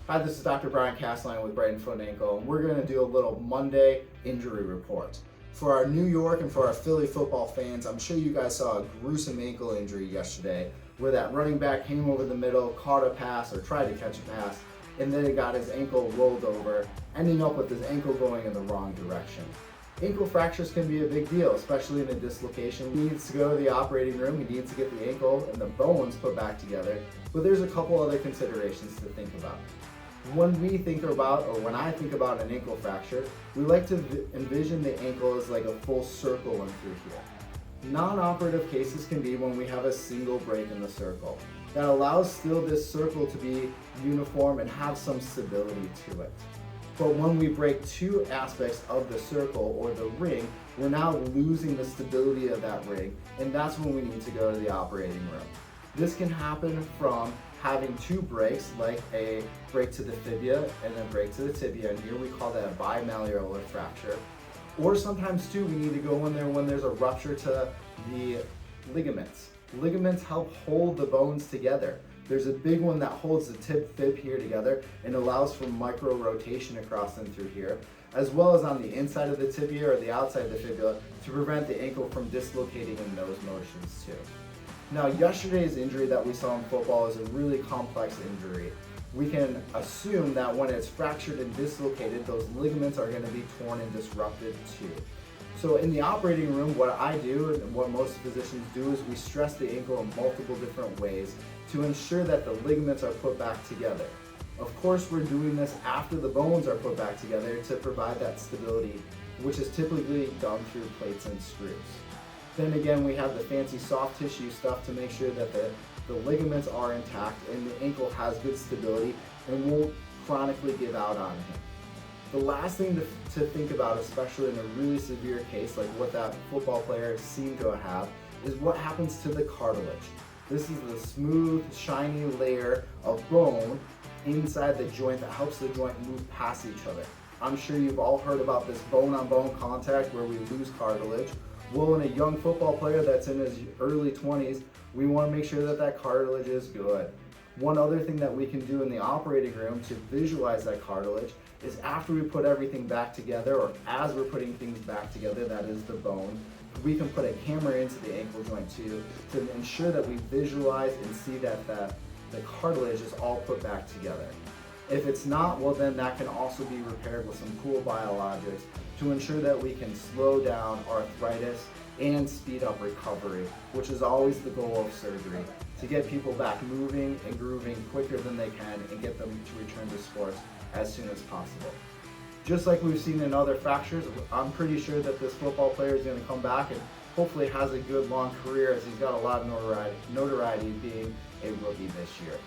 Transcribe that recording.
Hi, this is Dr. Brian Castelein with Brighton Foot and Ankle, and we're going to do a little Monday injury report. For our New York and for our Philly football fans, I'm sure you guys saw a gruesome ankle injury yesterday where that running back came over the middle, caught a pass or tried to catch a pass, and then it got his ankle rolled over, ending up with his ankle going in the wrong direction. Ankle fractures can be a big deal, especially in a dislocation. He needs to go to the operating room, he needs to get the ankle and the bones put back together, but there's a couple other considerations to think about. When I think about an ankle fracture, we like to envision the ankle as like a full circle in through here. Non-operative cases can be when we have a single break in the circle. That allows still this circle to be uniform and have some stability to it. But when we break two aspects of the circle or the ring, we're now losing the stability of that ring, and that's when we need to go to the operating room. This can happen from having two breaks, like a break to the fibula and a break to the tibia, and here we call that a bimalleolar fracture. Or sometimes too, we need to go in there when there's a rupture to the ligaments. Ligaments help hold the bones together. There's a big one that holds the tib-fib here together and allows for micro rotation across and through here, as well as on the inside of the tibia or the outside of the fibula to prevent the ankle from dislocating in those motions too. Now, yesterday's injury that we saw in football is a really complex injury. We can assume that when it's fractured and dislocated, those ligaments are going to be torn and disrupted too. So in the operating room, what I do and what most physicians do is we stress the ankle in multiple different ways to ensure that the ligaments are put back together. Of course, we're doing this after the bones are put back together to provide that stability, which is typically done through plates and screws. Then again, we have the fancy soft tissue stuff to make sure that the ligaments are intact and the ankle has good stability and won't chronically give out on him. The last thing to think about, especially in a really severe case like what that football player seemed to have, is what happens to the cartilage. This is the smooth, shiny layer of bone inside the joint that helps the joint move past each other. I'm sure you've all heard about this bone-on-bone contact where we lose cartilage. Well, in a young football player that's in his early 20s, we want to make sure that that cartilage is good. One other thing that we can do in the operating room to visualize that cartilage is after we put everything back together, or as we're putting things back together, that is the bone, we can put a camera into the ankle joint too to ensure that we visualize and see that the cartilage is all put back together. If it's not, well then that can also be repaired with some cool biologics to ensure that we can slow down arthritis and speed up recovery, which is always the goal of surgery, to get people back moving and grooving quicker than they can and get them to return to sports as soon as possible. Just like we've seen in other fractures, I'm pretty sure that this football player is going to come back and hopefully has a good long career, as he's got a lot of notoriety being a rookie this year.